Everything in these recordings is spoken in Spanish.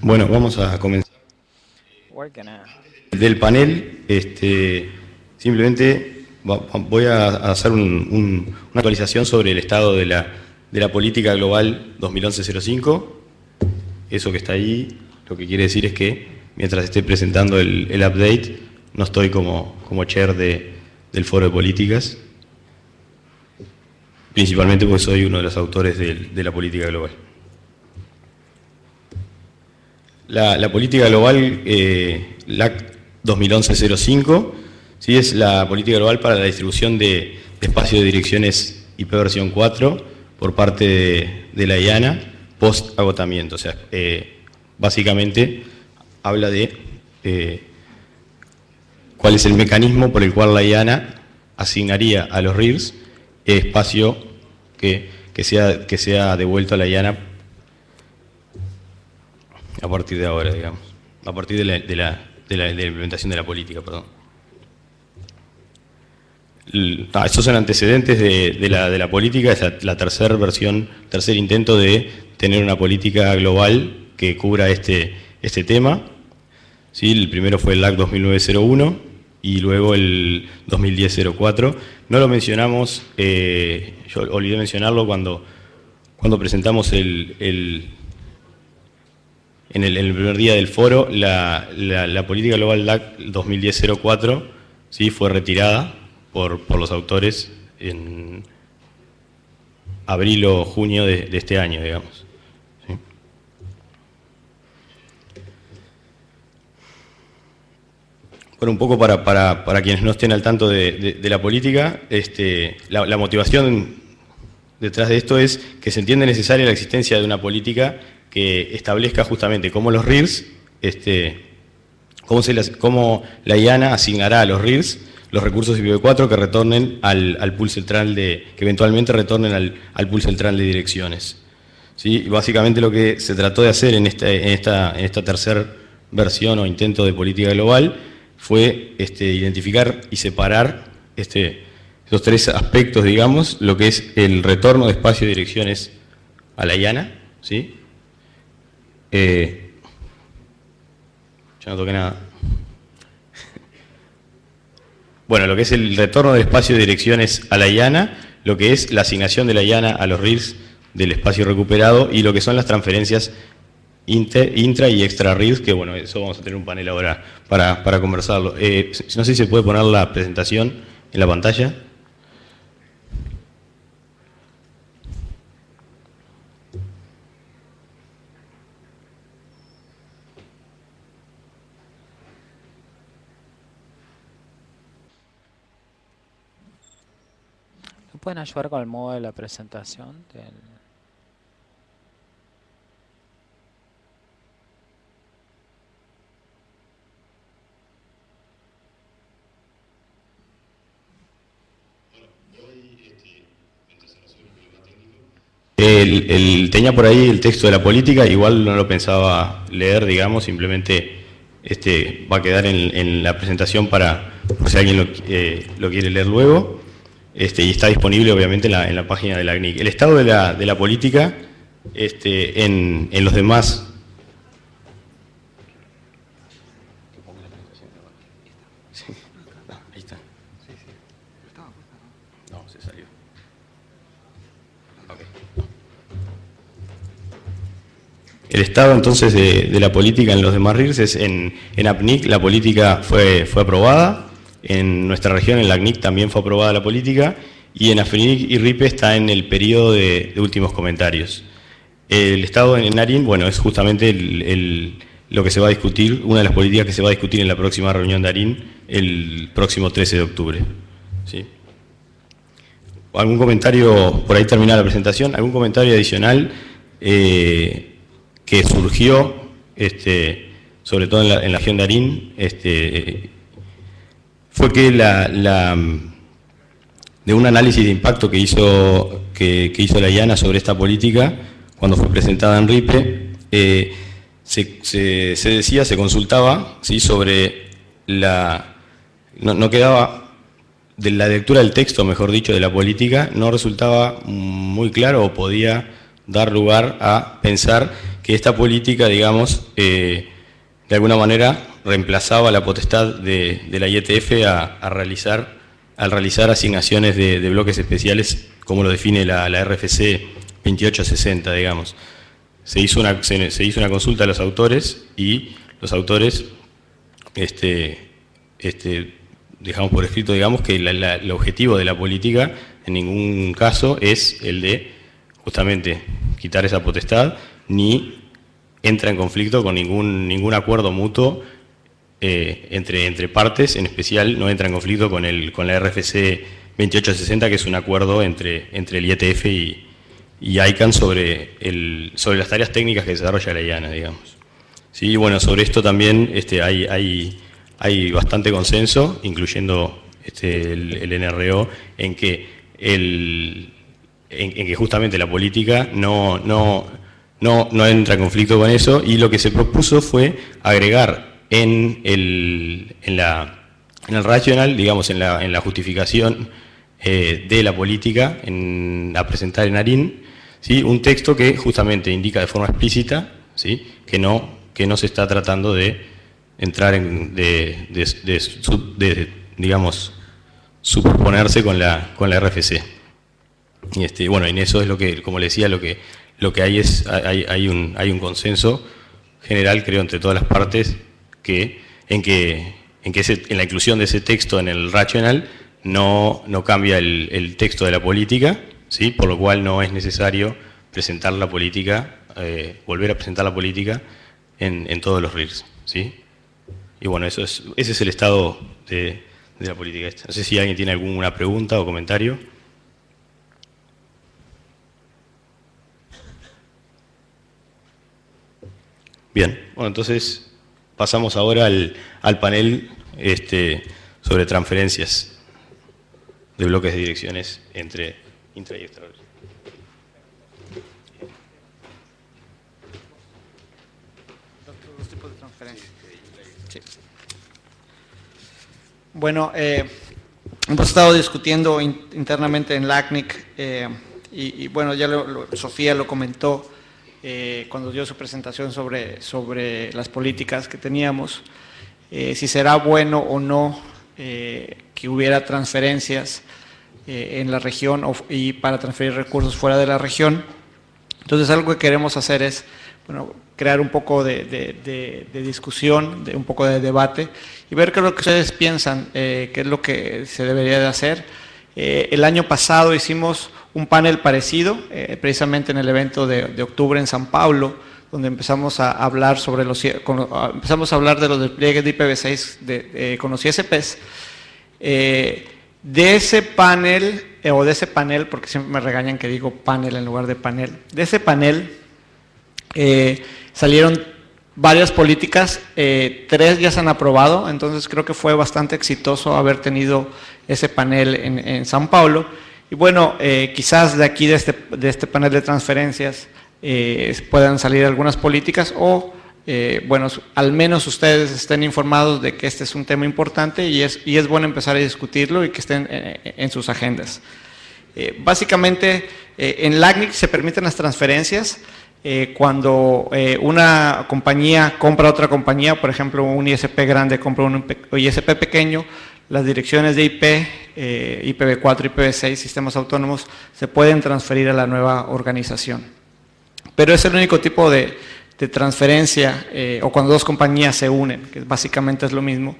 Bueno, vamos a comenzar. Del panel, simplemente voy a hacer una actualización sobre el estado de la política global 2011-05. Eso que está ahí, lo que quiere decir es que mientras esté presentando el update, no estoy como chair del foro de políticas, principalmente porque soy uno de los autores de la política global. La política global, LAC 2011-05, ¿sí? Es la política global para la distribución de espacio de direcciones IP versión 4 por parte de la IANA post agotamiento. O sea, básicamente habla de cuál es el mecanismo por el cual la IANA asignaría a los RIRs espacio que sea devuelto a la IANA a partir de ahora, digamos, a partir de la implementación de la política, perdón. Estos son antecedentes de la política, es la tercer intento de tener una política global que cubra este tema. ¿Sí? El primero fue el LAC 2009-01 y luego el 2010-04. No lo mencionamos, yo olvidé mencionarlo cuando presentamos en el primer día del foro, la política global LAC 2010-04, ¿sí? Fue retirada por los autores en abril o junio de este año, digamos. ¿Sí? Bueno, un poco para quienes no estén al tanto de la política, la motivación detrás de esto es que se entiende necesaria la existencia de una política que establezca justamente cómo los RIRs, cómo la IANA asignará a los RIRs los recursos IPv4 que retornen al pool central que eventualmente retornen al pool central de direcciones. ¿Sí? Y básicamente lo que se trató de hacer en esta tercera versión o intento de política global fue identificar y separar esos tres aspectos, digamos, lo que es el retorno de espacio de direcciones a la IANA, ¿sí? Ya no toqué nada. Bueno, lo que es el retorno del espacio de direcciones a la IANA, lo que es la asignación de la IANA a los RIRs del espacio recuperado y lo que son las transferencias intra y extra RIRs, que bueno, eso vamos a tener un panel ahora para conversarlo. No sé si se puede poner la presentación en la pantalla. ¿Pueden ayudar con el modo de la presentación? Tenía por ahí el texto de la política, igual no lo pensaba leer, digamos, simplemente va a quedar en la presentación por si alguien lo quiere leer luego. Y está disponible obviamente en la página de la CNIC. El estado de la política en los demás. Sí. Ahí está. No, se salió. Okay. El estado entonces de la política en los demás RIRs es en APNIC la política fue aprobada. En nuestra región, en la CNIC, también fue aprobada la política, y en AFNIC y RIPE está en el periodo de últimos comentarios. El estado en Narin, bueno, es justamente lo que se va a discutir, una de las políticas que se va a discutir en la próxima reunión de Narin, el próximo 13 de octubre. ¿Sí? ¿Algún comentario, por ahí termina la presentación, algún comentario adicional que surgió, sobre todo en la región de Narin, fue que de un análisis de impacto que hizo la IANA sobre esta política, cuando fue presentada en RIPE, se consultaba, ¿sí? Sobre no quedaba, de la lectura del texto, mejor dicho, de la política, no resultaba muy claro o podía dar lugar a pensar que esta política, digamos, de alguna manera reemplazaba la potestad de la IETF al realizar asignaciones de bloques especiales, como lo define la RFC 2860, digamos. Se hizo una consulta a los autores y los autores dejamos por escrito, digamos, que el objetivo de la política en ningún caso es el de justamente quitar esa potestad, ni entra en conflicto con ningún acuerdo mutuo entre partes, en especial no entra en conflicto con la RFC 2860, que es un acuerdo entre el IETF y ICANN sobre las tareas técnicas que desarrolla la IANA, digamos. Sí, y bueno, sobre esto también hay bastante consenso, incluyendo el NRO, en que justamente la política no entra en conflicto con eso, y lo que se propuso fue agregar en el rational, digamos, en la justificación de la política a presentar en ARIN, ¿sí?, un texto que justamente indica de forma explícita, ¿sí?, que no se está tratando de entrar digamos, superponerse con la RFC. Y bueno, en eso es lo que, como le decía, lo que hay un consenso general, creo, entre todas las partes, en la inclusión de ese texto en el rational no cambia el texto de la política, ¿sí?, por lo cual no es necesario presentar la política, volver a presentar la política en todos los RIRs, ¿sí? Y bueno, ese es el estado de la política esta. No sé si alguien tiene alguna pregunta o comentario. Bien, bueno, entonces pasamos ahora al panel sobre transferencias de bloques de direcciones entre intra y extra. Dos tipos de transferencias. Sí. Bueno, hemos estado discutiendo internamente en LACNIC y bueno, ya Sofía lo comentó cuando dio su presentación sobre las políticas que teníamos, si será bueno o no que hubiera transferencias en la región y para transferir recursos fuera de la región. Entonces, algo que queremos hacer es, bueno, crear un poco de discusión, un poco de debate y ver qué es lo que ustedes piensan, qué es lo que se debería de hacer. El año pasado hicimos un panel parecido, precisamente en el evento de octubre en San Pablo, donde empezamos a hablar de los despliegues de IPv6 con los ISPs. De ese panel, porque siempre me regañan que digo panel en lugar de panel, de ese panel salieron varias políticas, 3 ya se han aprobado, entonces creo que fue bastante exitoso haber tenido ese panel en San Pablo. Y bueno, quizás de aquí, de este panel de transferencias, puedan salir algunas políticas o, bueno, al menos ustedes estén informados de que este es un tema importante y es bueno empezar a discutirlo y que estén en sus agendas. Básicamente, en LACNIC se permiten las transferencias cuando una compañía compra a otra compañía, por ejemplo, un ISP grande compra un ISP pequeño, las direcciones de IP, IPv4, IPv6, sistemas autónomos, se pueden transferir a la nueva organización. Pero es el único tipo de transferencia, o cuando 2 compañías se unen, que básicamente es lo mismo.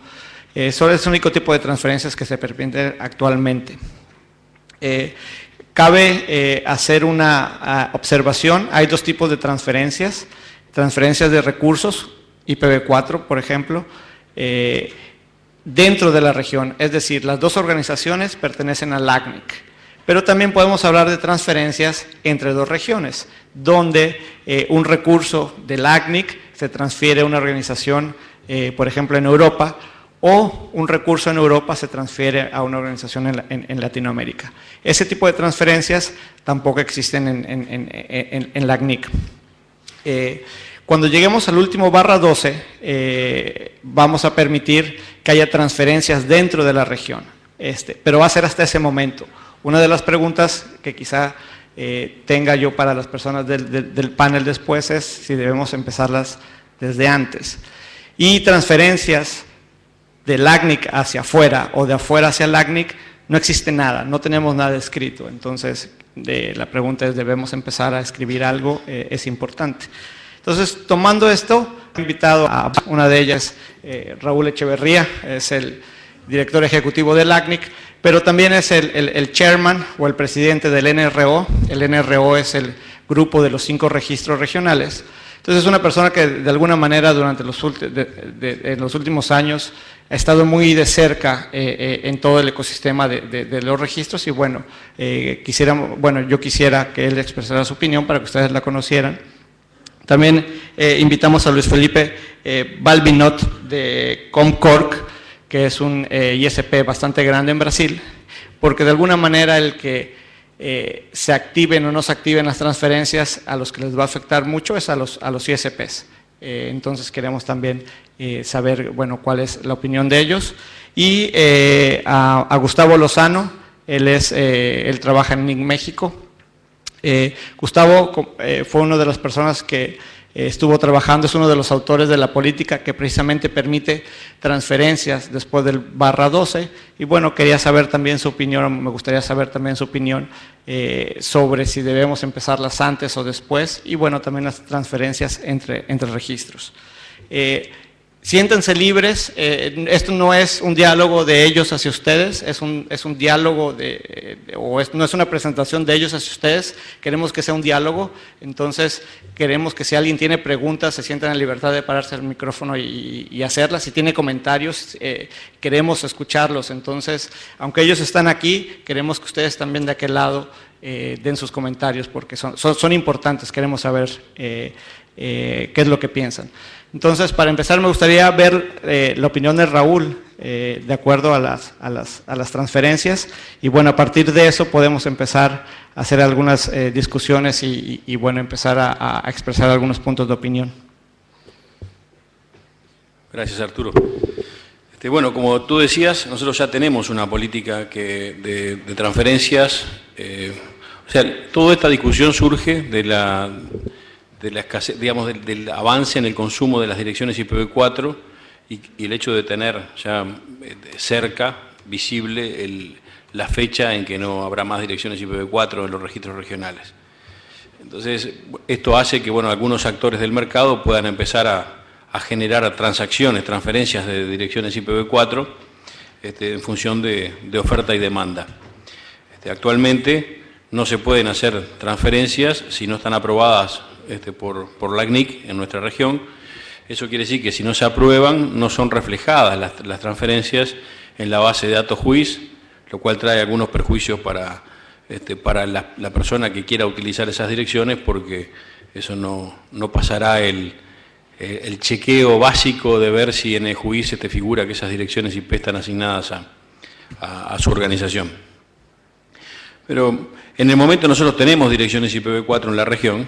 Solo es el único tipo de transferencias que se permiten actualmente. Cabe hacer una observación, hay 2 tipos de transferencias de recursos, IPv4, por ejemplo, dentro de la región, es decir, las 2 organizaciones pertenecen a LACNIC, pero también podemos hablar de transferencias entre 2 regiones, donde un recurso de LACNIC se transfiere a una organización, por ejemplo, en Europa, o un recurso en Europa se transfiere a una organización en Latinoamérica. Ese tipo de transferencias tampoco existen en LACNIC. Cuando lleguemos al último /12, vamos a permitir que haya transferencias dentro de la región, pero va a ser hasta ese momento. Una de las preguntas que quizá tenga yo para las personas del panel después es si debemos empezarlas desde antes. Y transferencias del ACNIC hacia afuera o de afuera hacia el ACNIC, no existe nada, no tenemos nada escrito. Entonces, la pregunta es, ¿debemos empezar a escribir algo? Es importante. Entonces, tomando esto, he invitado a una de ellas, Raúl Echeverría, es el director ejecutivo del ACNIC, pero también es el chairman o el presidente del NRO. El NRO es el grupo de los 5 registros regionales. Entonces es una persona que de alguna manera durante en los últimos años ha estado muy de cerca en todo el ecosistema de los registros y bueno, yo quisiera que él expresara su opinión para que ustedes la conocieran. También invitamos a Luis Felipe Balbinot de Comcorc, que es un ISP bastante grande en Brasil, porque de alguna manera el que se activen o no se activen las transferencias, a los que les va a afectar mucho es a los ISPs. Entonces queremos también saber, bueno, cuál es la opinión de ellos. Y a Gustavo Lozano, él trabaja en NIC México. Gustavo fue una de las personas que estuvo trabajando, es uno de los autores de la política que precisamente permite transferencias después del /12 y bueno, quería saber también su opinión, me gustaría saber también su opinión sobre si debemos empezarlas antes o después y bueno, también las transferencias entre registros. Siéntense libres, esto no es un diálogo de ellos hacia ustedes, es un diálogo no es una presentación de ellos hacia ustedes, queremos que sea un diálogo, entonces queremos que si alguien tiene preguntas se sientan en libertad de pararse al micrófono y hacerlas, si tiene comentarios queremos escucharlos, entonces aunque ellos están aquí, queremos que ustedes también de aquel lado den sus comentarios porque son importantes, queremos saber qué es lo que piensan. Entonces, para empezar, me gustaría ver la opinión de Raúl de acuerdo a las transferencias y bueno, a partir de eso podemos empezar a hacer algunas discusiones y bueno, empezar a expresar algunos puntos de opinión. Gracias, Arturo. Bueno, como tú decías, nosotros ya tenemos una política de transferencias, o sea, toda esta discusión surge de la escasez, digamos, del avance en el consumo de las direcciones IPv4 y el hecho de tener ya cerca, visible, la fecha en que no habrá más direcciones IPv4 en los registros regionales. Entonces, esto hace que, bueno, algunos actores del mercado puedan empezar a generar transferencias de direcciones IPv4 en función de oferta y demanda. Actualmente no se pueden hacer transferencias si no están aprobadas por la ACNIC en nuestra región. Eso quiere decir que si no se aprueban, no son reflejadas las transferencias en la base de datos JUIS, lo cual trae algunos perjuicios para la persona que quiera utilizar esas direcciones, porque eso no pasará el chequeo básico de ver si en el JUIS te figura que esas direcciones IP están asignadas a su organización. Pero en el momento nosotros tenemos direcciones IPv4 en la región,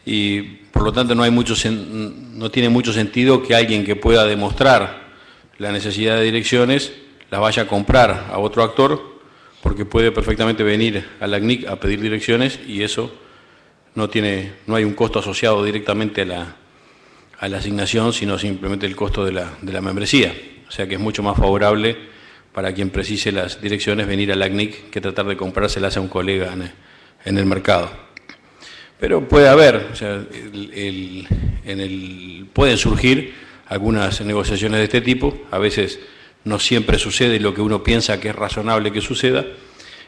y por lo tanto no tiene mucho sentido que alguien que pueda demostrar la necesidad de direcciones las vaya a comprar a otro actor, porque puede perfectamente venir a la ACNIC a pedir direcciones y eso no hay un costo asociado directamente a la asignación, sino simplemente el costo de la membresía. O sea que es mucho más favorable para quien precise las direcciones venir a la ACNIC que tratar de comprárselas a un colega en el mercado. Pero puede haber, o sea, pueden surgir algunas negociaciones de este tipo, a veces no siempre sucede lo que uno piensa que es razonable que suceda,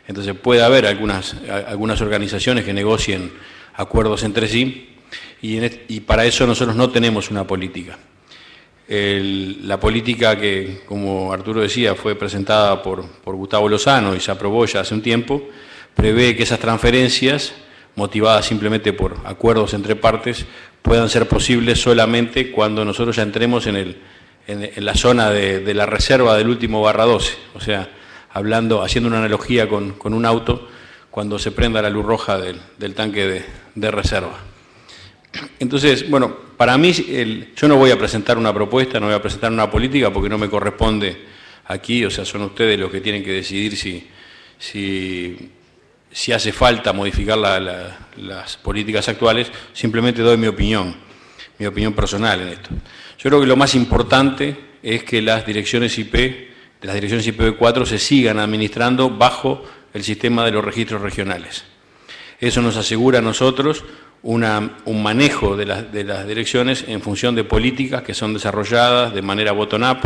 entonces puede haber algunas organizaciones que negocien acuerdos entre sí y para eso nosotros no tenemos una política. La política que, como Arturo decía, fue presentada por Gustavo Lozano y se aprobó ya hace un tiempo, prevé que esas transferencias motivadas simplemente por acuerdos entre partes, puedan ser posibles solamente cuando nosotros ya entremos en la zona de la reserva del último /12, o sea, haciendo una analogía con un auto, cuando se prenda la luz roja del tanque de reserva. Entonces, bueno, para mí, yo no voy a presentar una propuesta, no voy a presentar una política porque no me corresponde aquí, o sea, son ustedes los que tienen que decidir si si hace falta modificar las políticas actuales, simplemente doy mi opinión personal en esto. Yo creo que lo más importante es que las direcciones IP, de las direcciones IPv4, se sigan administrando bajo el sistema de los registros regionales. Eso nos asegura a nosotros un manejo de las direcciones en función de políticas que son desarrolladas de manera bottom-up,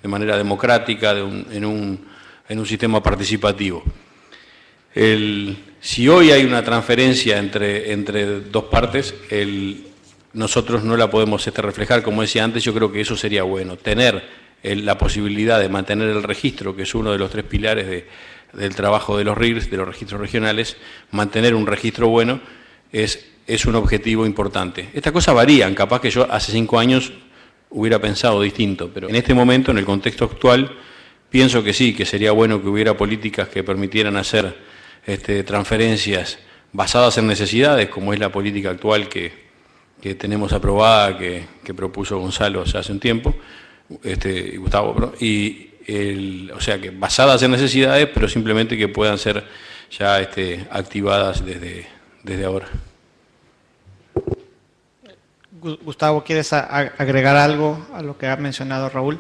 de manera democrática, en un sistema participativo. Si hoy hay una transferencia entre dos partes, nosotros no la podemos reflejar, como decía antes. Yo creo que eso sería bueno, tener la posibilidad de mantener el registro, que es uno de los 3 pilares del trabajo de los RIRs, de los registros regionales. Mantener un registro bueno es un objetivo importante. Estas cosas varían, capaz que yo hace 5 años hubiera pensado distinto, pero en este momento, en el contexto actual, pienso que sí, que sería bueno que hubiera políticas que permitieran hacer transferencias basadas en necesidades, como es la política actual que tenemos aprobada, que propuso Gonzalo hace un tiempo, y Gustavo, perdón, o sea, que basadas en necesidades, pero simplemente que puedan ser ya activadas desde ahora. Gustavo, ¿quieres agregar algo a lo que ha mencionado Raúl?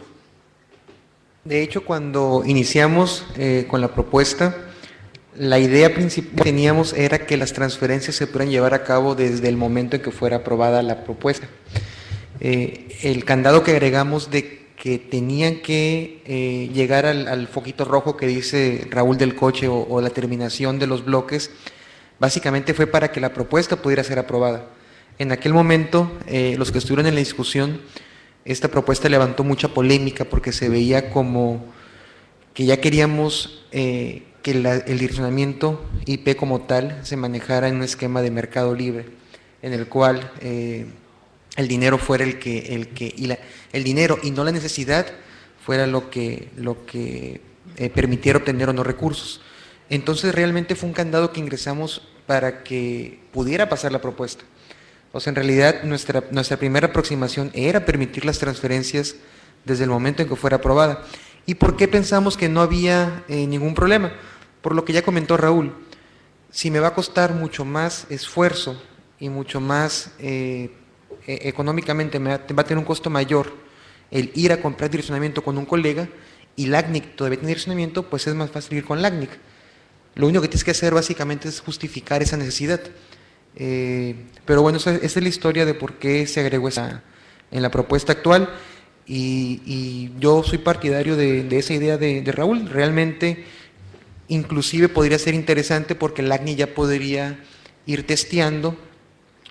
De hecho, cuando iniciamos con la propuesta, la idea principal que teníamos era que las transferencias se pudieran llevar a cabo desde el momento en que fuera aprobada la propuesta. El candado que agregamos de que tenían que llegar al foquito rojo que dice Raúl del Coche o la terminación de los bloques, básicamente fue para que la propuesta pudiera ser aprobada. En aquel momento, los que estuvieron en la discusión, esta propuesta levantó mucha polémica porque se veía como que ya queríamos que el direccionamiento IP como tal se manejara en un esquema de mercado libre, en el cual el dinero fuera el dinero y no la necesidad fuera lo que permitiera obtener o no recursos. Entonces realmente fue un candado que ingresamos para que pudiera pasar la propuesta. O sea, en realidad nuestra primera aproximación era permitir las transferencias desde el momento en que fuera aprobada. ¿Y por qué pensamos que no había ningún problema? Por lo que ya comentó Raúl, si me va a costar mucho más esfuerzo y mucho más económicamente va a tener un costo mayor el ir a comprar direccionamiento con un colega y LACNIC todavía tiene direccionamiento, pues es más fácil ir con LACNIC. Lo único que tienes que hacer básicamente es justificar esa necesidad. Pero bueno, esa es la historia de por qué se agregó esa en la propuesta actual y yo soy partidario de esa idea de Raúl. Realmente, inclusive podría ser interesante porque el ACNI ya podría ir testeando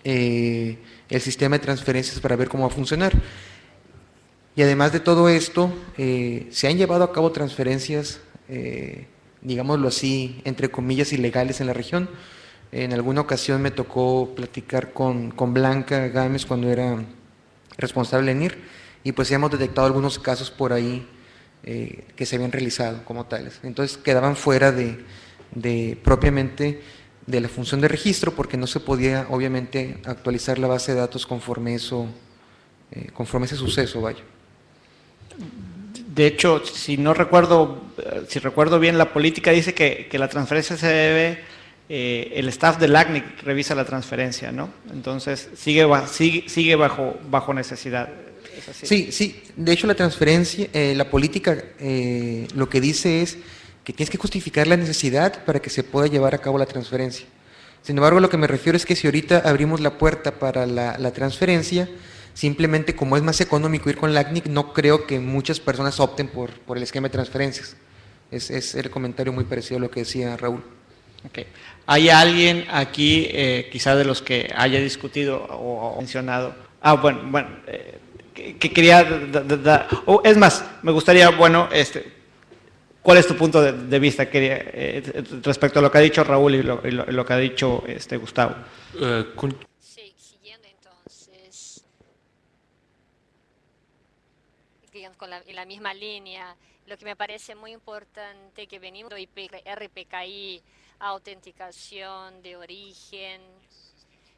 el sistema de transferencias para ver cómo va a funcionar. Y además de todo esto, se han llevado a cabo transferencias, digámoslo así, entre comillas, ilegales en la región. En alguna ocasión me tocó platicar con Blanca Gámez cuando era responsable en IR, y pues ya hemos detectado algunos casos por ahí que se habían realizado como tales. Entonces quedaban fuera propiamente de la función de registro porque no se podía obviamente actualizar la base de datos conforme ese suceso, vaya. De hecho, si recuerdo bien, la política dice que la transferencia se debe, el staff del ACNIC revisa la transferencia, ¿no? Entonces sigue bajo necesidad. ¿Es así? Sí. De hecho, la transferencia, la política, lo que dice es que tienes que justificar la necesidad para que se pueda llevar a cabo la transferencia. Sin embargo, lo que me refiero es que si ahorita abrimos la puerta para la transferencia, simplemente como es más económico ir con la ACNIC, no creo que muchas personas opten por el esquema de transferencias. Es el comentario muy parecido a lo que decía Raúl. Okay. ¿Hay alguien aquí, quizá de los que haya discutido o mencionado? Que quería es más, me gustaría, ¿cuál es tu punto de vista respecto a lo que ha dicho Raúl y lo que ha dicho Gustavo? Sí, siguiendo entonces, digamos, en la misma línea, lo que me parece muy importante que venimos de RPKI, autenticación de origen,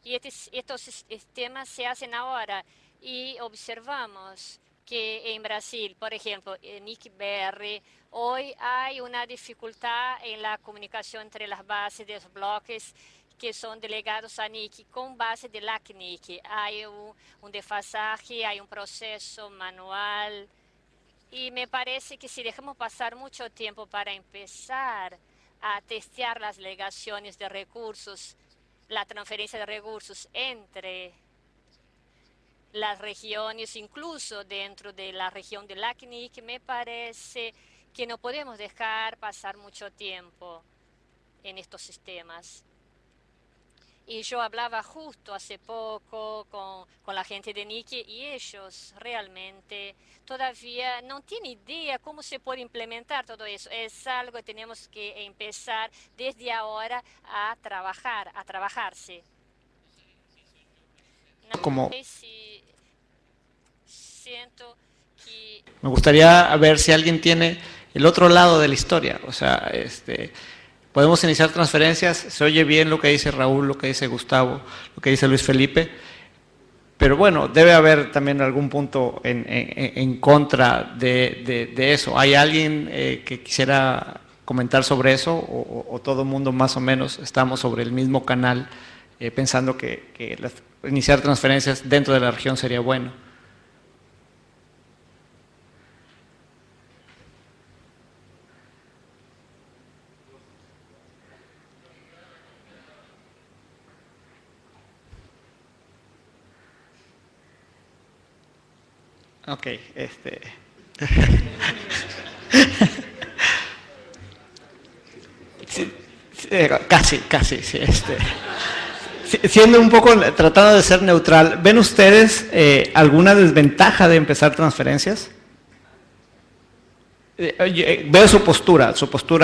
y estos sistemas se hacen ahora y observamos que en Brasil, por ejemplo, en NIC-BR, hoy hay una dificultad en la comunicación entre las bases de los bloques que son delegados a NIC con base de la CNIC. Hay un desfasaje, hay un proceso manual y me parece que si dejamos pasar mucho tiempo para empezar a testear las delegaciones de recursos, la transferencia de recursos entre las regiones, incluso dentro de la región de la CNIC, me parece que no podemos dejar pasar mucho tiempo en estos sistemas. Y yo hablaba justo hace poco con la gente de NIC y ellos realmente todavía no tienen idea cómo se puede implementar todo eso. Es algo que tenemos que empezar desde ahora a trabajar, a trabajarse. Como siento que me gustaría ver si alguien tiene el otro lado de la historia, o sea, podemos iniciar transferencias, se oye bien lo que dice Raúl, lo que dice Gustavo, lo que dice Luis Felipe, pero bueno, debe haber también algún punto en contra de eso. ¿Hay alguien que quisiera comentar sobre eso o todo el mundo más o menos estamos sobre el mismo canal pensando que iniciar transferencias dentro de la región sería bueno? Ok, sí, casi, sí, siendo un poco, tratando de ser neutral, ¿ven ustedes alguna desventaja de empezar transferencias? Veo su postura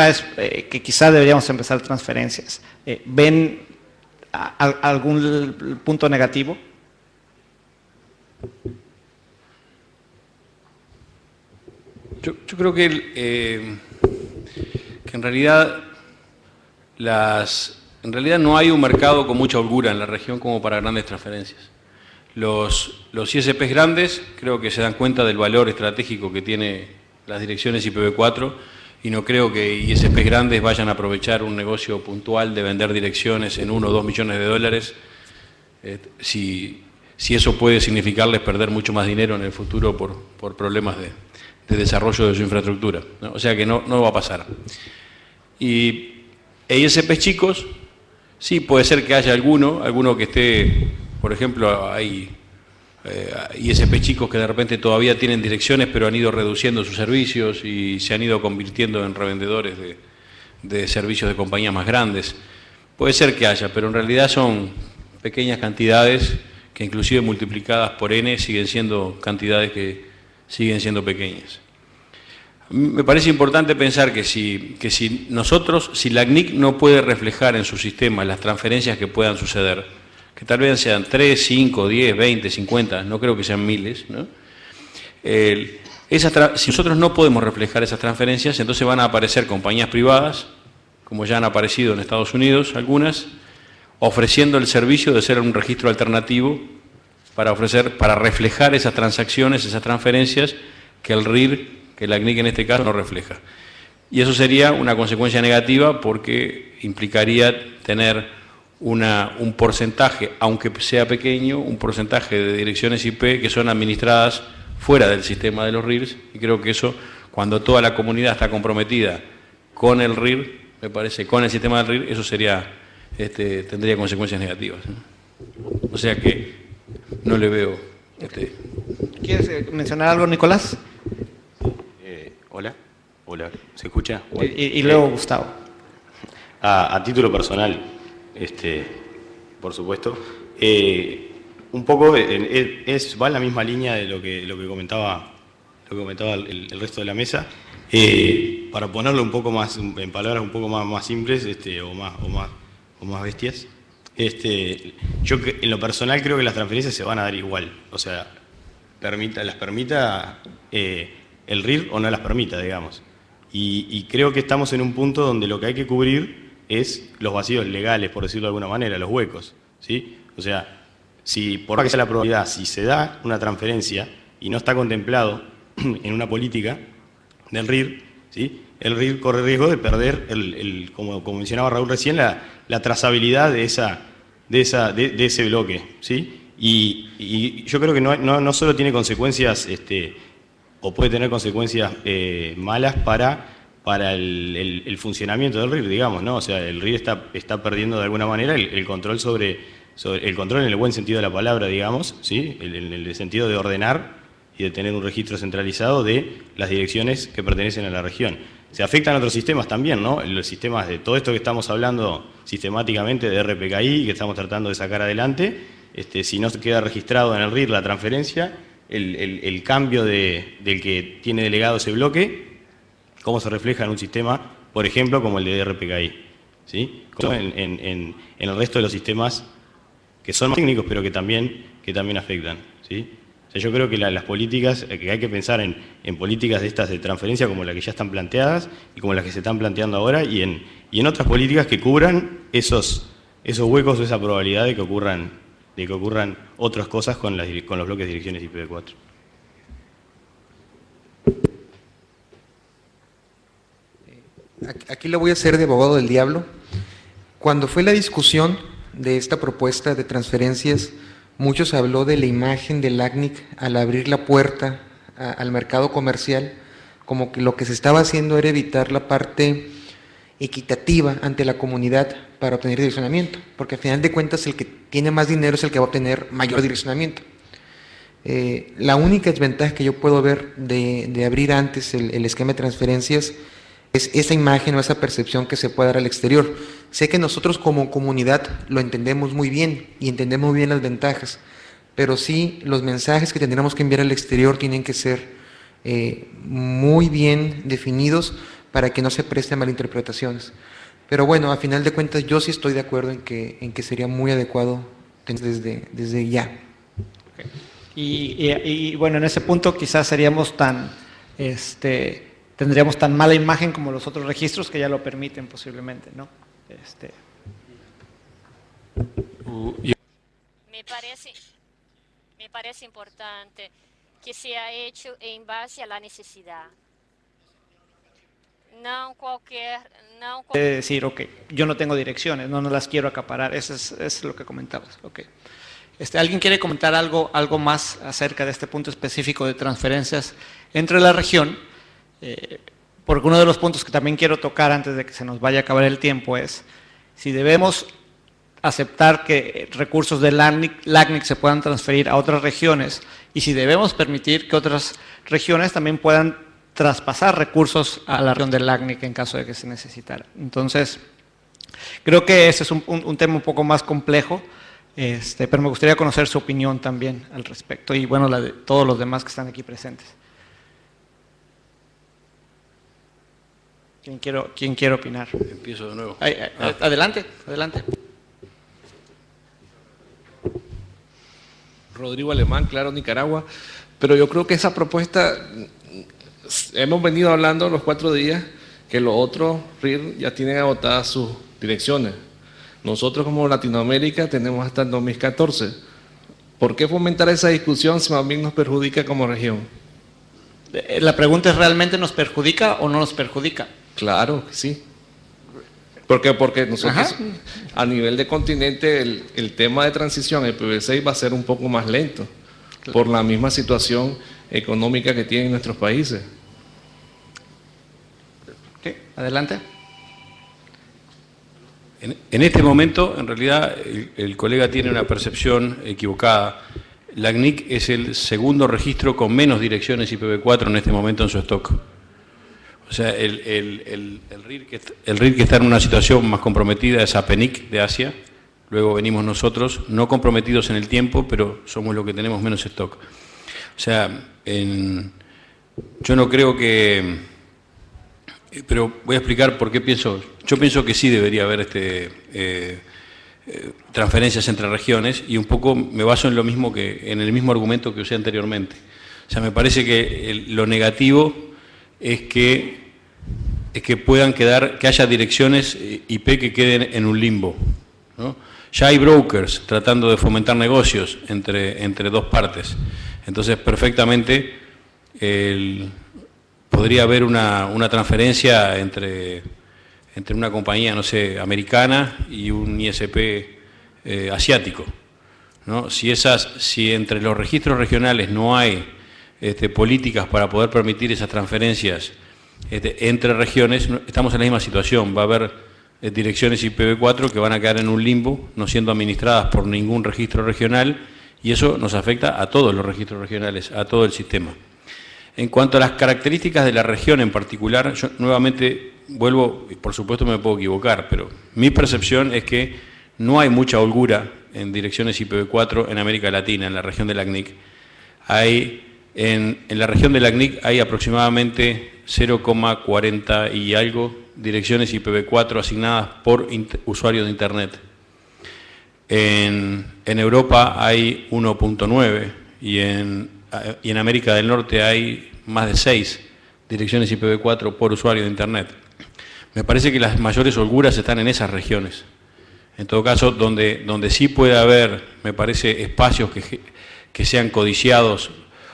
es que quizá deberíamos empezar transferencias. ¿Ven algún punto negativo? Yo creo que en realidad no hay un mercado con mucha holgura en la región como para grandes transferencias. Los ISPs grandes creo que se dan cuenta del valor estratégico que tiene las direcciones IPv4 y no creo que ISPs grandes vayan a aprovechar un negocio puntual de vender direcciones en 1 o 2 millones de dólares si eso puede significarles perder mucho más dinero en el futuro por problemas de desarrollo de su infraestructura, ¿no? O sea que no va a pasar. Y ISPs chicos, sí puede ser que haya alguno que esté, por ejemplo, hay ISPs chicos que de repente todavía tienen direcciones pero han ido reduciendo sus servicios y se han ido convirtiendo en revendedores de servicios de compañías más grandes. Puede ser que haya, pero en realidad son pequeñas cantidades que inclusive multiplicadas por N siguen siendo cantidades que siguen siendo pequeñas. Me parece importante pensar que si la CNIC no puede reflejar en su sistema las transferencias que puedan suceder, que tal vez sean 3, 5, 10, 20, 50, no creo que sean miles, ¿no? Si nosotros no podemos reflejar esas transferencias, entonces van a aparecer compañías privadas, como ya han aparecido en Estados Unidos algunas, ofreciendo el servicio de ser un registro alternativo para reflejar esas transacciones, esas transferencias que el RIR, que la CNIC en este caso no refleja. Y eso sería una consecuencia negativa porque implicaría tener un porcentaje, aunque sea pequeño, un porcentaje de direcciones IP que son administradas fuera del sistema de los RIRs, y creo que eso, cuando toda la comunidad está comprometida con el RIR, me parece, con el sistema del RIR, eso sería, tendría consecuencias negativas, ¿no? O sea que no le veo. ¿Quieres mencionar algo, Nicolás? Hola, ¿se escucha? Bueno, y luego Gustavo. A título personal, por supuesto, un poco va en la misma línea de lo que comentaba el resto de la mesa. Para ponerlo un poco más, en palabras un poco más simples o más bestias, yo en lo personal creo que las transferencias se van a dar igual, o sea, las permita el RIR o no las permita, digamos. Y creo que estamos en un punto donde lo que hay que cubrir es los vacíos legales, por decirlo de alguna manera, los huecos, ¿sí? O sea, si por más que sea la probabilidad, si se da una transferencia y no está contemplado en una política del RIR, ¿sí? El RIR corre riesgo de perder, como mencionaba Raúl recién, la trazabilidad de ese bloque, ¿sí? Y yo creo que no solo tiene consecuencias, o puede tener consecuencias malas para el funcionamiento del RIR, digamos, ¿no? O sea, el RIR está perdiendo de alguna manera el control sobre el control en el buen sentido de la palabra, digamos, ¿sí? En el sentido de ordenar y de tener un registro centralizado de las direcciones que pertenecen a la región. Se afectan otros sistemas también, ¿no? Los sistemas de todo esto que estamos hablando sistemáticamente de RPKI, que estamos tratando de sacar adelante, si no queda registrado en el RIR la transferencia, el cambio del que tiene delegado ese bloque, cómo se refleja en un sistema, por ejemplo, como el de RPKI, ¿sí? Como en el resto de los sistemas que son más técnicos, pero que también afectan, ¿sí? O sea, yo creo que las políticas, que hay que pensar en políticas de estas de transferencia como las que ya están planteadas y como las que se están planteando ahora, y en otras políticas que cubran esos huecos o esa probabilidad de que ocurran otras cosas con los bloques de direcciones IPv4. Aquí lo voy a hacer de abogado del diablo. Cuando fue la discusión de esta propuesta de transferencias, muchos habló de la imagen del LACNIC al abrir la puerta al mercado comercial, como que lo que se estaba haciendo era evitar la parte equitativa ante la comunidad para obtener direccionamiento, porque al final de cuentas el que tiene más dinero es el que va a obtener mayor direccionamiento. La única desventaja que yo puedo ver de abrir antes el esquema de transferencias es esa imagen o esa percepción que se puede dar al exterior. Sé que nosotros como comunidad lo entendemos muy bien y entendemos muy bien las ventajas, pero sí los mensajes que tendremos que enviar al exterior tienen que ser muy bien definidos para que no se presten malinterpretaciones. Pero bueno, a final de cuentas yo sí estoy de acuerdo en que sería muy adecuado desde ya. Okay. Y bueno, en ese punto quizás seríamos tendríamos tan mala imagen como los otros registros que ya lo permiten posiblemente, ¿no? Me parece importante que sea hecho en base a la necesidad. Decir, ok, yo no tengo direcciones, no las quiero acaparar, eso es lo que comentabas. Okay. ¿Alguien quiere comentar algo más acerca de este punto específico de transferencias entre la región? Porque uno de los puntos que también quiero tocar antes de que se nos vaya a acabar el tiempo es si debemos aceptar que recursos del LACNIC se puedan transferir a otras regiones y si debemos permitir que otras regiones también puedan traspasar recursos a la región del LACNIC en caso de que se necesitara. Entonces, creo que ese es un tema un poco más complejo, pero me gustaría conocer su opinión también al respecto y bueno, la de todos los demás que están aquí presentes. ¿Quién quiere opinar? Empiezo de nuevo. Adelante. Rodrigo Alemán, Claro, Nicaragua. Pero yo creo que esa propuesta, hemos venido hablando los 4 días, que los otros RIR ya tienen agotadas sus direcciones. Nosotros como Latinoamérica tenemos hasta el 2014. ¿Por qué fomentar esa discusión si más bien nos perjudica como región? La pregunta es, ¿realmente nos perjudica o no nos perjudica? Claro que sí. Porque nosotros a nivel de continente el tema de transición IPv6 va a ser un poco más lento, claro, por la misma situación económica que tienen nuestros países. Okay. Adelante. En este momento, en realidad, el colega tiene una percepción equivocada. LACNIC es el segundo registro con menos direcciones IPv4 en este momento en su stock. O sea, el RIR que está en una situación más comprometida es APNIC de Asia, luego venimos nosotros, no comprometidos en el tiempo, pero somos los que tenemos menos stock. O sea, yo no creo que... Pero voy a explicar por qué pienso. Yo pienso que sí debería haber transferencias entre regiones y un poco me baso en lo mismo en el mismo argumento que usé anteriormente. O sea, me parece que lo negativo es que puedan quedar, que haya direcciones IP que queden en un limbo, ¿no? Ya hay brokers tratando de fomentar negocios entre dos partes. Entonces, perfectamente podría haber una transferencia entre una compañía, no sé, americana y un ISP asiático, ¿no? Si entre los registros regionales no hay políticas para poder permitir esas transferencias entre regiones, estamos en la misma situación. Va a haber direcciones IPv4 que van a quedar en un limbo, no siendo administradas por ningún registro regional, y eso nos afecta a todos los registros regionales, a todo el sistema. En cuanto a las características de la región en particular, yo nuevamente vuelvo, y por supuesto me puedo equivocar, pero mi percepción es que no hay mucha holgura en direcciones IPv4 en América Latina, en la región de la ACNIC. En la región de la ACNIC hay aproximadamente 0,40 y algo direcciones IPv4 asignadas por usuarios de Internet. En Europa hay 1.9 y en América del Norte hay más de 6 direcciones IPv4 por usuario de Internet. Me parece que las mayores holguras están en esas regiones. En todo caso, donde sí puede haber, me parece, espacios que sean codiciados.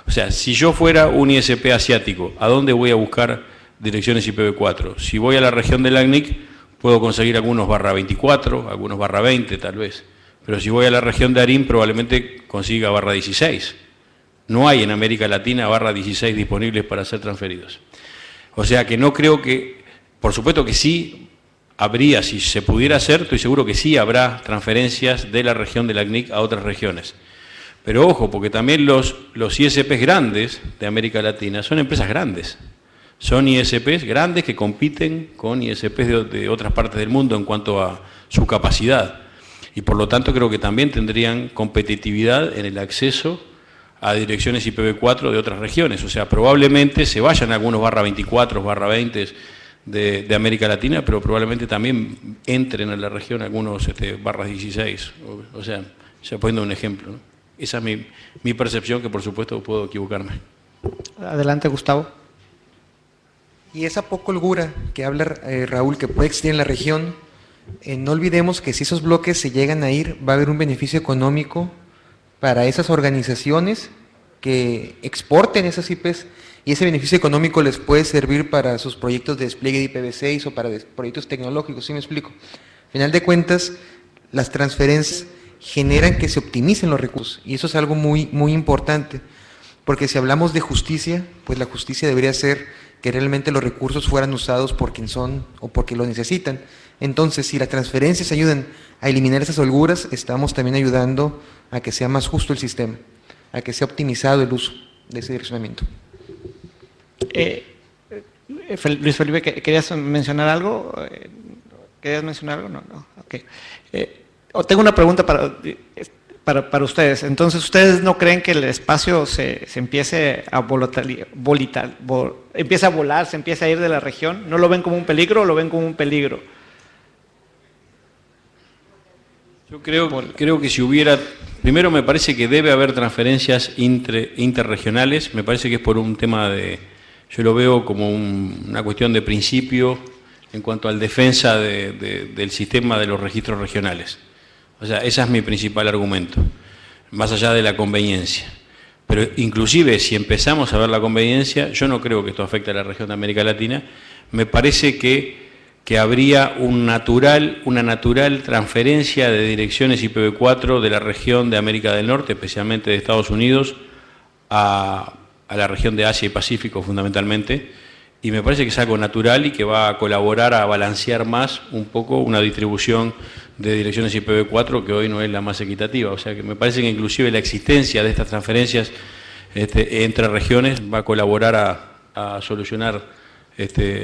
O sea, si yo fuera un ISP asiático, ¿a dónde voy a buscar direcciones IPv4? Si voy a la región de la ACNIC, puedo conseguir algunos /24, algunos /20 tal vez. Pero si voy a la región de ARIN, probablemente consiga /16. No hay en América Latina /16 disponibles para ser transferidos. O sea que no creo que, por supuesto que sí habría, si se pudiera hacer, estoy seguro que sí habrá transferencias de la región de la ACNIC a otras regiones. Pero ojo, porque también los ISPs grandes de América Latina son empresas grandes. Son ISPs grandes que compiten con ISPs de otras partes del mundo en cuanto a su capacidad. Y por lo tanto creo que también tendrían competitividad en el acceso a direcciones IPv4 de otras regiones. O sea, probablemente se vayan algunos /24, /20 de América Latina, pero probablemente también entren a la región algunos /16. O sea, ya poniendo un ejemplo, ¿no? Esa es mi percepción, que por supuesto puedo equivocarme. Adelante, Gustavo. Y esa poca holgura que habla Raúl, que puede existir en la región, no olvidemos que si esos bloques se llegan a ir, va a haber un beneficio económico para esas organizaciones que exporten esas IPs, y ese beneficio económico les puede servir para sus proyectos de despliegue de IPv6 o para proyectos tecnológicos, ¿sí me explico? Al final de cuentas, las transferencias generan que se optimicen los recursos, y eso es algo muy, muy importante, porque si hablamos de justicia, pues la justicia debería ser que realmente los recursos fueran usados por quien son o porque lo necesitan. Entonces, si las transferencias ayudan a eliminar esas holguras, estamos también ayudando a que sea más justo el sistema, a que sea optimizado el uso de ese direccionamiento. Luis Felipe, ¿querías mencionar algo? ¿Querías mencionar algo? No. Okay. Tengo una pregunta para ustedes. Entonces, ¿ustedes no creen que el espacio se empiece a empiece a volar, se empiece a ir de la región? ¿No lo ven como un peligro o lo ven como un peligro? Yo creo que si hubiera, primero me parece que debe haber transferencias interregionales, me parece que es por un tema yo lo veo como una cuestión de principio en cuanto al defensa del sistema de los registros regionales. O sea, ese es mi principal argumento, más allá de la conveniencia. Pero inclusive si empezamos a ver la conveniencia, yo no creo que esto afecte a la región de América Latina, me parece que habría una natural transferencia de direcciones IPv4 de la región de América del Norte, especialmente de Estados Unidos, a la región de Asia y Pacífico fundamentalmente, y me parece que es algo natural y que va a colaborar a balancear más un poco una distribución de direcciones IPv4 que hoy no es la más equitativa. O sea que me parece que inclusive la existencia de estas transferencias entre regiones va a colaborar a solucionar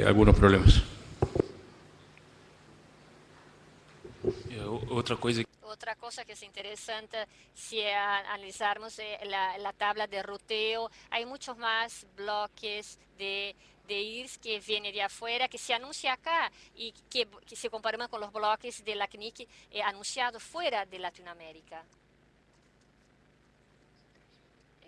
algunos problemas. Otra cosa que es interesante, si analizarmos la tabla de ruteo, hay muchos más bloques de IRS que vienen de afuera, que se anuncia acá y que se comparan con los bloques de la CNIC anunciados fuera de Latinoamérica.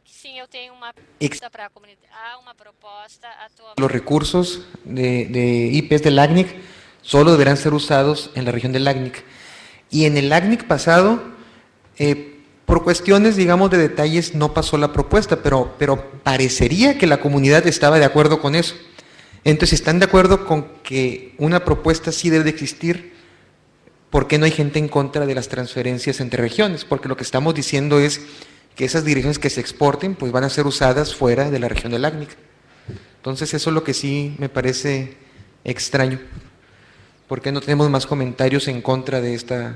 Sim, eu tenho uma proposta para a comunidade. Há uma proposta atualmente. Los recursos de IPs del ACNIC solo deberán ser usados en la región del ACNIC. Y en el ACNIC pasado, Por cuestiones, digamos, de detalles no pasó la propuesta, pero parecería que la comunidad estaba de acuerdo con eso. Entonces, si están de acuerdo con que una propuesta sí debe de existir, ¿por qué no hay gente en contra de las transferencias entre regiones? Porque lo que estamos diciendo es que esas direcciones que se exporten pues van a ser usadas fuera de la región del LACNIC. Entonces eso es lo que sí me parece extraño. ¿Por qué no tenemos más comentarios en contra de esta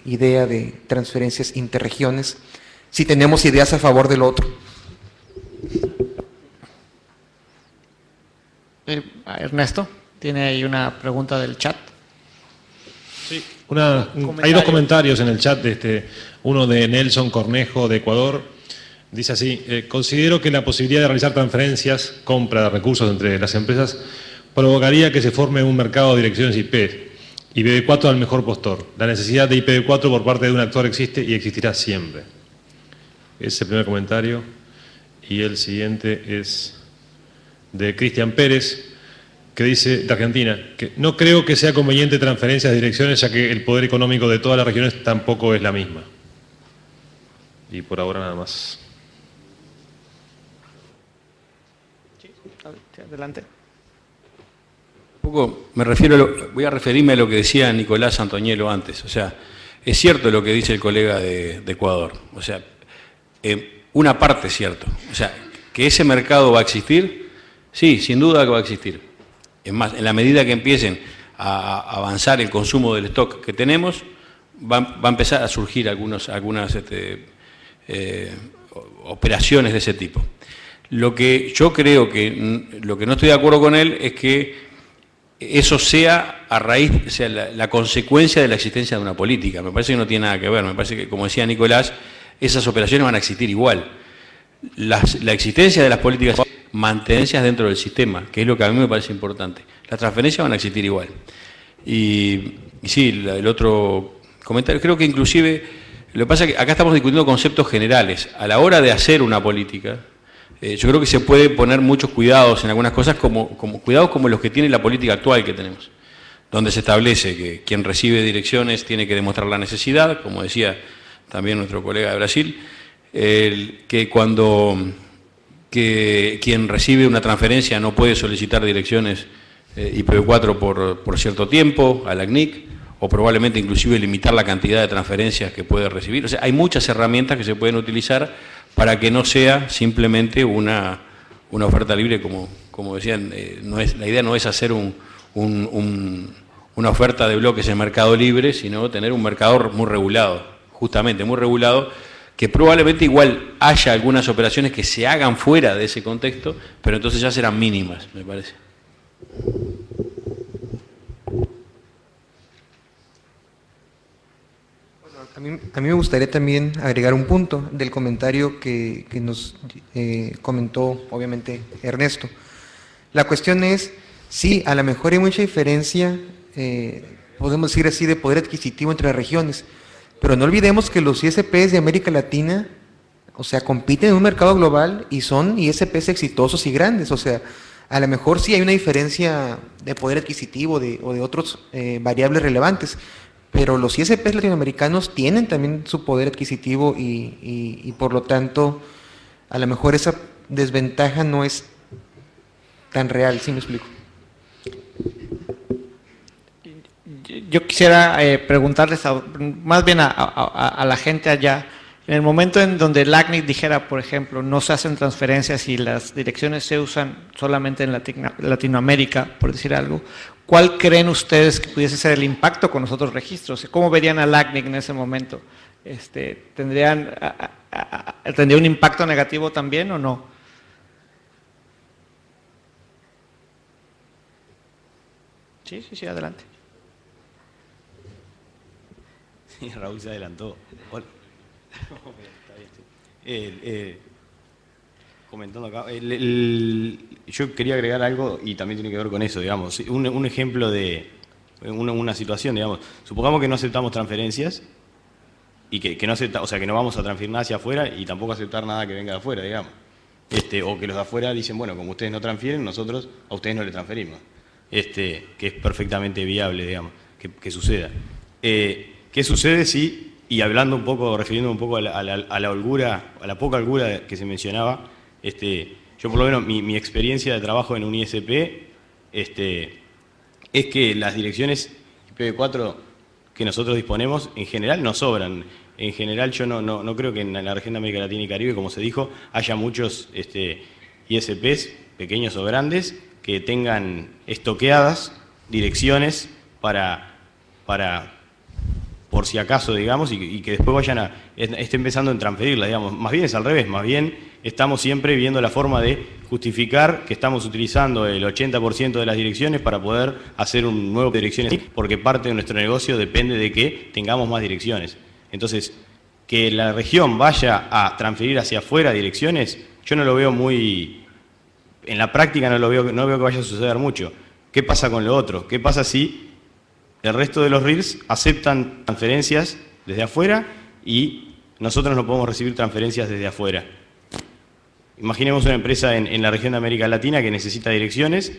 idea de transferencias interregiones si tenemos ideas a favor del otro? Ernesto, tiene ahí una pregunta del chat. Sí, hay dos comentarios en el chat, uno de Nelson Cornejo de Ecuador, dice así: considero que la posibilidad de realizar transferencias, compra de recursos entre las empresas, provocaría que se forme un mercado de direcciones IP, IPv4 al mejor postor. La necesidad de IPv4 por parte de un actor existe y existirá siempre. Ese es el primer comentario. Y el siguiente es de Cristian Pérez, que dice, de Argentina, que no creo que sea conveniente transferencias de direcciones, ya que el poder económico de todas las regiones tampoco es la misma. Y por ahora nada más. Sí, adelante. Un poco voy a referirme a lo que decía Nicolás Antoniello antes. O sea, es cierto lo que dice el colega de Ecuador. O sea, una parte es cierto. O sea, que ese mercado va a existir, sí, sin duda que va a existir. Es más, en la medida que empiecen a avanzar el consumo del stock que tenemos, va a empezar a surgir algunas operaciones de ese tipo. Lo que yo creo que, lo que no estoy de acuerdo con él es que eso sea a raíz, o sea, la consecuencia de la existencia de una política. Me parece que no tiene nada que ver. Me parece que, como decía Nicolás, esas operaciones van a existir igual. La existencia de las políticas mantenerse dentro del sistema, que es lo que a mí me parece importante. Las transferencias van a existir igual. Y sí, el otro comentario, creo que inclusive, lo que pasa es que acá estamos discutiendo conceptos generales. A la hora de hacer una política, yo creo que se puede poner muchos cuidados en algunas cosas, cuidados como los que tiene la política actual que tenemos, donde se establece que quien recibe direcciones tiene que demostrar la necesidad, como decía también nuestro colega de Brasil, que quien recibe una transferencia no puede solicitar direcciones IPv4 por cierto tiempo a la CNIC, o probablemente inclusive limitar la cantidad de transferencias que puede recibir. O sea, hay muchas herramientas que se pueden utilizar para que no sea simplemente una oferta libre, como decían. La idea no es hacer una oferta de bloques en mercado libre, sino tener un mercado muy regulado, justamente muy regulado, que probablemente igual haya algunas operaciones que se hagan fuera de ese contexto, pero entonces ya serán mínimas, me parece. Bueno, a mí me gustaría también agregar un punto del comentario que nos comentó, obviamente, Ernesto. La cuestión es, sí, a lo mejor hay mucha diferencia, podemos decir así, de poder adquisitivo entre las regiones, pero no olvidemos que los ISPs de América Latina, o sea, compiten en un mercado global y son ISPs exitosos y grandes. O sea, a lo mejor sí hay una diferencia de poder adquisitivo o de otros variables relevantes, pero los ISPs latinoamericanos tienen también su poder adquisitivo y por lo tanto, a lo mejor esa desventaja no es tan real, ¿sí me explico? Yo quisiera preguntarles más bien a la gente allá, en el momento en donde el LACNIC dijera, por ejemplo, no se hacen transferencias y las direcciones se usan solamente en Latinoamérica, por decir algo, ¿cuál creen ustedes que pudiese ser el impacto con los otros registros? ¿Cómo verían al LACNIC en ese momento? ¿Tendría un impacto negativo también o no? Sí, adelante. Raúl se adelantó. Comentando acá, yo quería agregar algo y también tiene que ver con eso, digamos. Un ejemplo de una situación, digamos. Supongamos que no aceptamos transferencias y que no acepta, o sea, que no vamos a transferir nada hacia afuera y tampoco aceptar nada que venga de afuera, digamos. O que los de afuera dicen, bueno, como ustedes no transfieren, nosotros a ustedes no le transferimos. Que es perfectamente viable, digamos, que suceda. ¿Qué sucede si y hablando un poco, refiriendo un poco a la holgura, a la poca holgura que se mencionaba, yo por lo menos mi experiencia de trabajo en un ISP es que las direcciones IPv4 que nosotros disponemos en general no sobran. En general yo no creo que en la región de América Latina y Caribe, como se dijo, haya muchos ISPs, pequeños o grandes, que tengan estoqueadas direcciones para por si acaso, digamos, y que después estén pensando en transferirlas, digamos. Más bien es al revés, más bien estamos siempre viendo la forma de justificar que estamos utilizando el 80% de las direcciones para poder hacer un nuevo direcciones, porque parte de nuestro negocio depende de que tengamos más direcciones. Entonces, que la región vaya a transferir hacia afuera direcciones, yo no lo veo muy... En la práctica no veo que vaya a suceder mucho. ¿Qué pasa con lo otro? ¿Qué pasa si el resto de los RIRs aceptan transferencias desde afuera y nosotros no podemos recibir transferencias desde afuera? Imaginemos una empresa en la región de América Latina que necesita direcciones,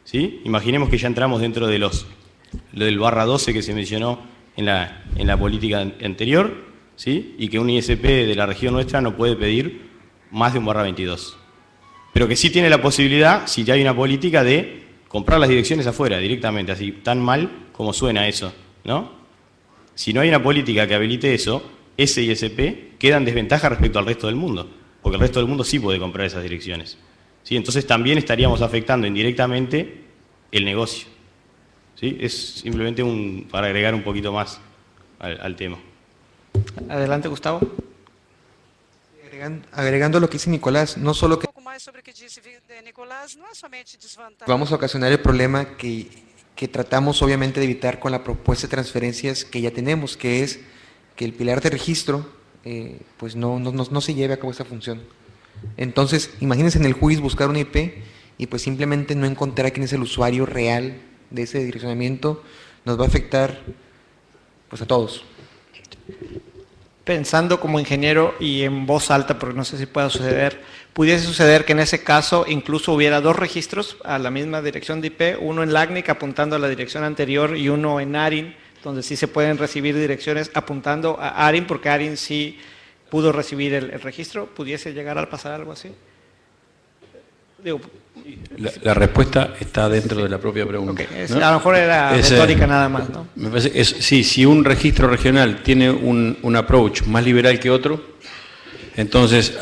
¿sí? Imaginemos que ya entramos dentro de del /12 que se mencionó en la política anterior, ¿sí? Y que un ISP de la región nuestra no puede pedir más de un /22. Pero que sí tiene la posibilidad, si ya hay una política, de comprar las direcciones afuera directamente, así tan mal como suena eso, ¿no? Si no hay una política que habilite eso, ese ISP queda en desventaja respecto al resto del mundo, porque el resto del mundo sí puede comprar esas direcciones, ¿sí? Entonces también estaríamos afectando indirectamente el negocio, ¿sí? Es simplemente para agregar un poquito más al tema. Adelante, Gustavo. Agregando lo que dice Nicolás, no solo que vamos a ocasionar el problema que tratamos obviamente de evitar con la propuesta de transferencias que ya tenemos, que es que el pilar de registro pues no se lleve a cabo esa función. Entonces, imagínense en el juiz buscar un IP y pues simplemente no encontrar quién es el usuario real de ese direccionamiento, nos va a afectar pues a todos. Pensando como ingeniero y en voz alta, porque no sé si pueda suceder, pudiese suceder que en ese caso incluso hubiera dos registros a la misma dirección de IP, uno en LACNIC apuntando a la dirección anterior y uno en ARIN, donde sí se pueden recibir direcciones apuntando a ARIN, porque ARIN sí pudo recibir el registro. ¿Pudiese llegar a pasar algo así? Digo, la respuesta está dentro de la propia pregunta. Okay. ¿No? A lo mejor era retórica nada más, ¿no? Me parece sí, si un registro regional tiene un approach más liberal que otro, entonces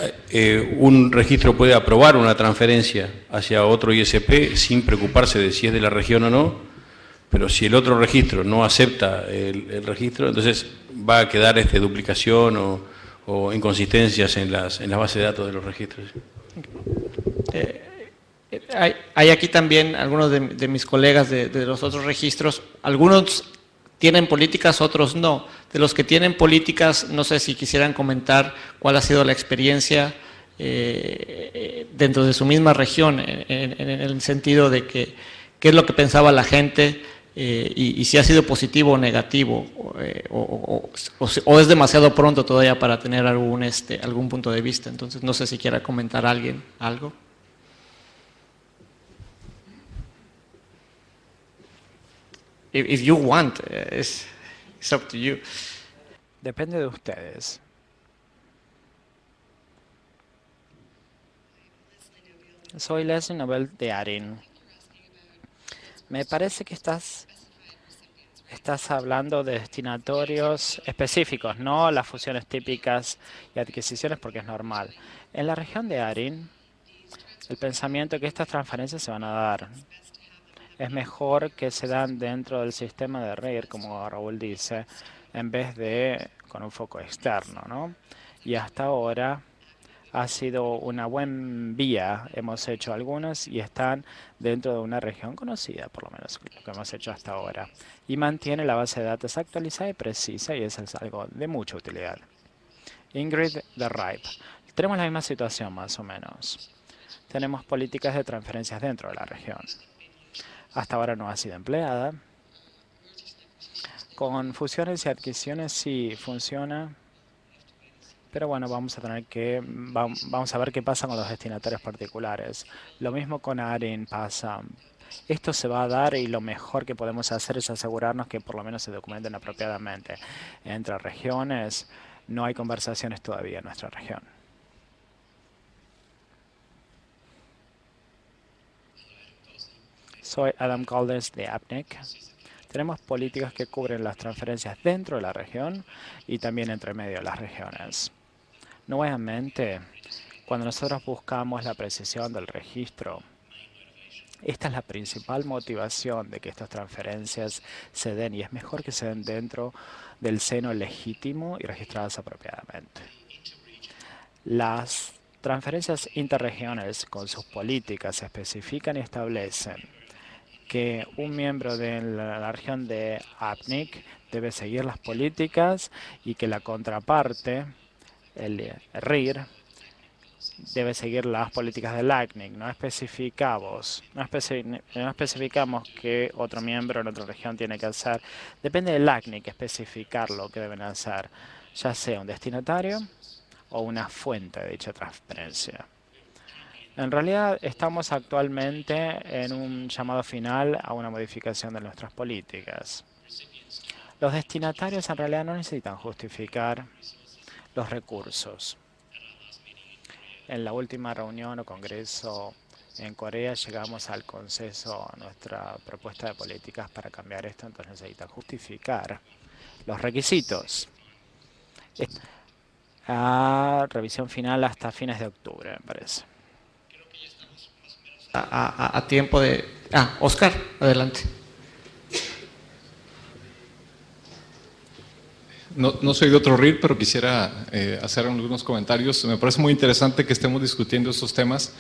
un registro puede aprobar una transferencia hacia otro ISP sin preocuparse de si es de la región o no, pero si el otro registro no acepta el registro, entonces va a quedar duplicación o inconsistencias en las bases de datos de los registros. Hay aquí también algunos de mis colegas de los otros registros, algunos tienen políticas, otros no. De los que tienen políticas, no sé si quisieran comentar cuál ha sido la experiencia dentro de su misma región, en el sentido de que qué es lo que pensaba la gente y si ha sido positivo o negativo, o es demasiado pronto todavía para tener algún punto de vista. Entonces, no sé si quiera comentar alguien algo. If you want, it's up to you. Depende de ustedes. Soy Leslie Nobel de ARIN. Me parece que estás hablando de destinatorios específicos, no las fusiones típicas y adquisiciones, porque es normal. En la región de ARIN, el pensamiento es que estas transferencias se van a dar. Es mejor que se dan dentro del sistema de RIR, como Raúl dice, en vez de con un foco externo, ¿no? Y hasta ahora ha sido una buena vía. Hemos hecho algunas y están dentro de una región conocida, por lo menos lo que hemos hecho hasta ahora. Y mantiene la base de datos actualizada y precisa, y eso es algo de mucha utilidad. Ingrid de RIPE. Tenemos la misma situación, más o menos. Tenemos políticas de transferencias dentro de la región. Hasta ahora no ha sido empleada. Con fusiones y adquisiciones sí funciona. Pero bueno, vamos a ver qué pasa con los destinatarios particulares. Lo mismo con ARIN pasa. Esto se va a dar y lo mejor que podemos hacer es asegurarnos que por lo menos se documenten apropiadamente. Entre regiones no hay conversaciones todavía en nuestra región. Soy Adam Caldes de APNIC. Tenemos políticas que cubren las transferencias dentro de la región y también entre medio de las regiones. Nuevamente, cuando nosotros buscamos la precisión del registro, esta es la principal motivación de que estas transferencias se den, y es mejor que se den dentro del seno legítimo y registradas apropiadamente. Las transferencias interregionales con sus políticas especifican y establecen que un miembro de la región de APNIC debe seguir las políticas y que la contraparte, el RIR, debe seguir las políticas del ACNIC. No especificamos qué otro miembro en otra región tiene que hacer. Depende del ACNIC especificar lo que deben hacer, ya sea un destinatario o una fuente de dicha transferencia. En realidad estamos actualmente en un llamado final a una modificación de nuestras políticas. Los destinatarios en realidad no necesitan justificar los recursos. En la última reunión o congreso en Corea llegamos al consenso a nuestra propuesta de políticas para cambiar esto, entonces necesitan justificar los requisitos. Revisión final hasta fines de octubre, me parece. A tiempo de... Oscar, adelante. No soy de otro RIR, pero quisiera hacer algunos comentarios. Me parece muy interesante que estemos discutiendo estos temas.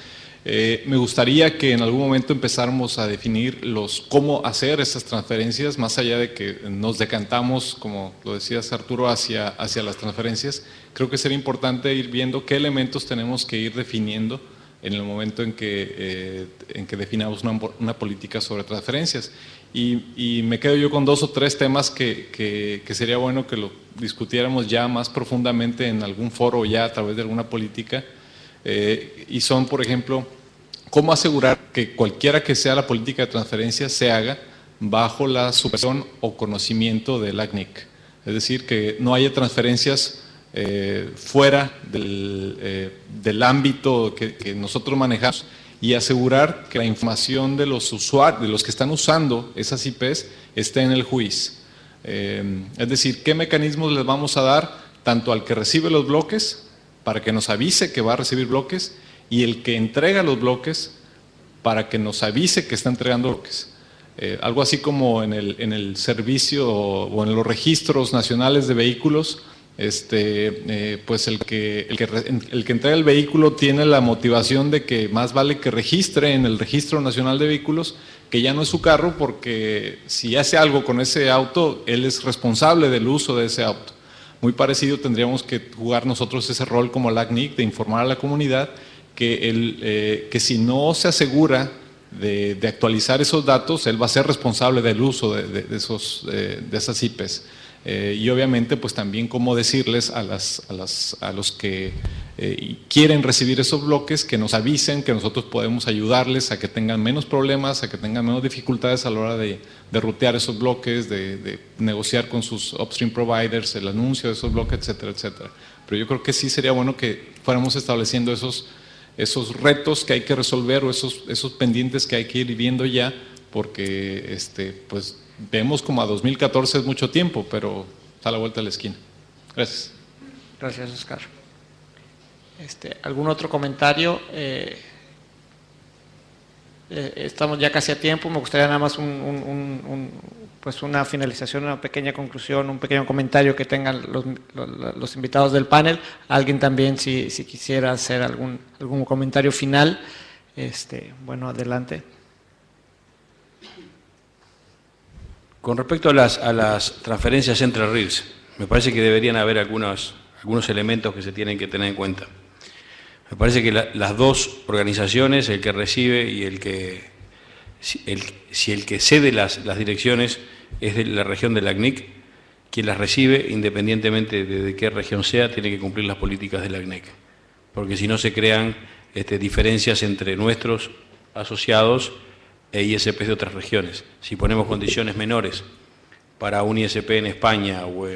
Me gustaría que en algún momento empezáramos a definir cómo hacer estas transferencias, más allá de que nos decantamos, como lo decías Arturo, hacia las transferencias. Creo que sería importante ir viendo qué elementos tenemos que ir definiendo en el momento en que definamos una política sobre transferencias. Y me quedo yo con 2 o 3 temas que sería bueno que lo discutiéramos ya más profundamente en algún foro ya a través de alguna política. Y son, por ejemplo, cómo asegurar que cualquiera que sea la política de transferencias se haga bajo la supervisión o conocimiento del ACNIC. Es decir, que no haya transferencias fuera del ámbito que nosotros manejamos, y asegurar que la información de los usuarios, de los que están usando esas IPs, esté en el juiz. Es decir, qué mecanismos les vamos a dar tanto al que recibe los bloques para que nos avise que va a recibir bloques, y el que entrega los bloques para que nos avise que está entregando bloques. Algo así como en el servicio o en los registros nacionales de vehículos, pues el que entrega el vehículo tiene la motivación de que más vale que registre en el Registro Nacional de Vehículos que ya no es su carro, porque si hace algo con ese auto, él es responsable del uso de ese auto. Muy parecido tendríamos que jugar nosotros ese rol como la ACNIC, de informar a la comunidad que si no se asegura de actualizar esos datos, él va a ser responsable del uso de esas IPs. Y obviamente pues también cómo decirles a los que quieren recibir esos bloques que nos avisen, que nosotros podemos ayudarles a que tengan menos problemas, a que tengan menos dificultades a la hora de rutear esos bloques, de negociar con sus upstream providers, el anuncio de esos bloques, etcétera, etcétera. Pero yo creo que sí sería bueno que fuéramos estableciendo esos retos que hay que resolver, o esos pendientes que hay que ir viendo ya, porque pues vemos como a 2014 es mucho tiempo, pero está a la vuelta de la esquina. Gracias. Gracias, Oscar. ¿Algún otro comentario? Estamos ya casi a tiempo. Me gustaría nada más pues una finalización, una pequeña conclusión, un pequeño comentario que tengan los invitados del panel. Alguien también, si quisiera hacer algún comentario final. Bueno, adelante. Con respecto a las transferencias entre RIRs, me parece que deberían haber algunos elementos que se tienen que tener en cuenta. Me parece que las dos organizaciones, el que recibe y el que cede las direcciones es de la región del ACNIC, quien las recibe, independientemente de qué región sea, tiene que cumplir las políticas del ACNIC. Porque si no se crean diferencias entre nuestros asociados e ISPs de otras regiones. Si ponemos condiciones menores para un ISP en España o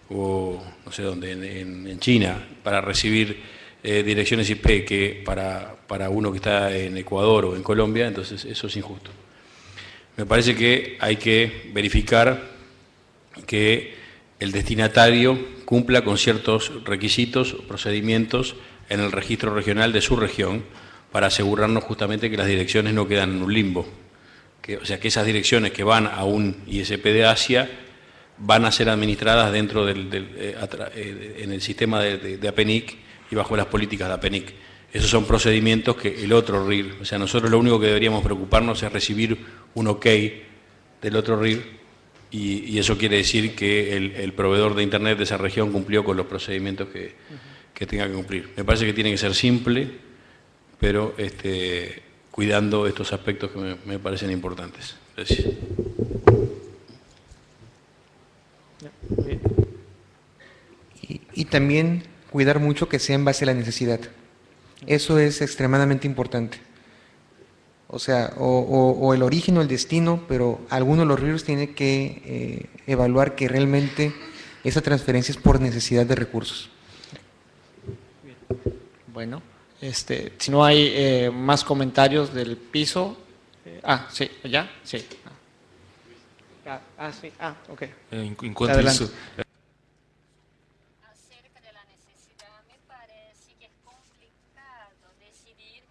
no sé dónde, en China, para recibir direcciones IP que para uno que está en Ecuador o en Colombia, entonces eso es injusto. Me parece que hay que verificar que el destinatario cumpla con ciertos requisitos o procedimientos en el registro regional de su región para asegurarnos justamente que las direcciones no quedan en un limbo. O sea, que esas direcciones que van a un ISP de Asia van a ser administradas dentro en el sistema de APNIC y bajo las políticas de APNIC. Esos son procedimientos que el otro RIR, o sea, nosotros lo único que deberíamos preocuparnos es recibir un OK del otro RIR y eso quiere decir que el proveedor de Internet de esa región cumplió con los procedimientos que tenga que cumplir. Me parece que tiene que ser simple, pero cuidando estos aspectos que me parecen importantes. Gracias. Y también cuidar mucho que sea en base a la necesidad. Eso es extremadamente importante. O sea, o el origen o el destino, pero alguno de los RIRs tiene que evaluar que realmente esa transferencia es por necesidad de recursos. Bueno, si no hay más comentarios del piso. Sí, ¿allá? Sí. Sí. Ok. Adelante. Acerca de la necesidad, me parece que es complicado decidir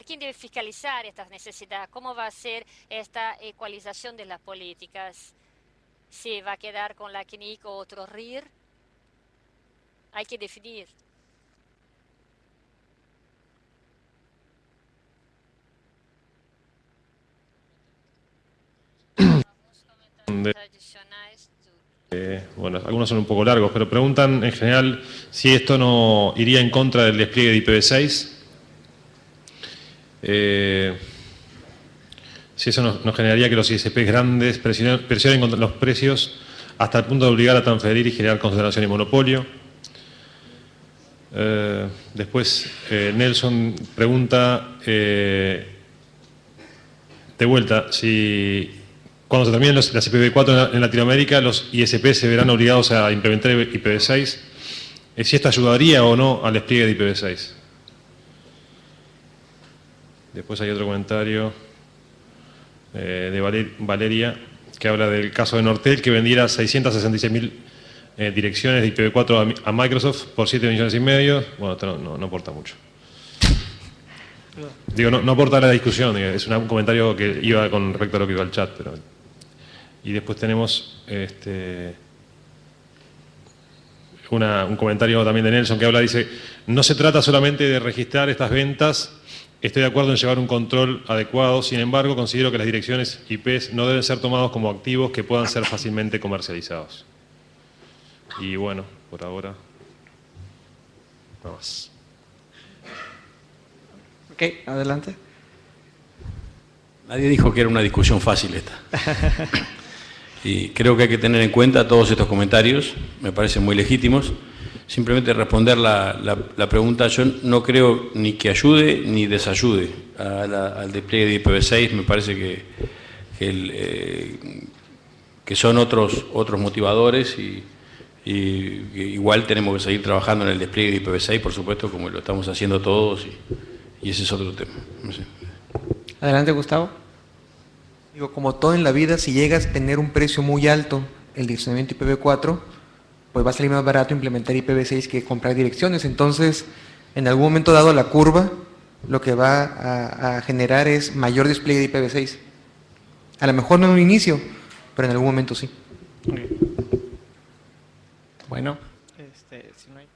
quién debe fiscalizar estas necesidades, cómo va a ser esta ecualización de las políticas, si va a quedar con la CNIC o otro RIR, hay que definir. Bueno, algunos son un poco largos, pero preguntan en general si esto no iría en contra del despliegue de IPv6. Si eso nos generaría que los ISPs grandes presionen contra los precios hasta el punto de obligar a transferir y generar concentración y monopolio. Después Nelson pregunta de vuelta si cuando se terminen las IPv4 en Latinoamérica los ISP se verán obligados a implementar IPv6, si esto ayudaría o no al despliegue de IPv6. Después hay otro comentario de Valeria que habla del caso de Nortel, que vendiera 666.000 direcciones de IPv4 a Microsoft por 7,5 millones. Bueno, esto no aporta mucho. Digo, no aporta a la discusión, es un comentario que iba con respecto a lo que iba al chat. Y después tenemos un comentario también de Nelson que habla, dice, no se trata solamente de registrar estas ventas, estoy de acuerdo en llevar un control adecuado, sin embargo considero que las direcciones IPs no deben ser tomados como activos que puedan ser fácilmente comercializados. Y bueno, por ahora, nada más. Ok, adelante. Nadie dijo que era una discusión fácil esta. Y creo que hay que tener en cuenta todos estos comentarios, me parecen muy legítimos. Simplemente responder la pregunta, yo no creo ni que ayude ni desayude al despliegue de IPv6, me parece que son otros motivadores y igual tenemos que seguir trabajando en el despliegue de IPv6, por supuesto, como lo estamos haciendo todos y ese es otro tema. No sé. Adelante, Gustavo. Digo, como todo en la vida, si llegas a tener un precio muy alto, el direccionamiento IPv4, pues va a salir más barato implementar IPv6 que comprar direcciones. Entonces, en algún momento dado la curva, lo que va a generar es mayor despliegue de IPv6. A lo mejor no en un inicio, pero en algún momento sí. Bueno, si no hay...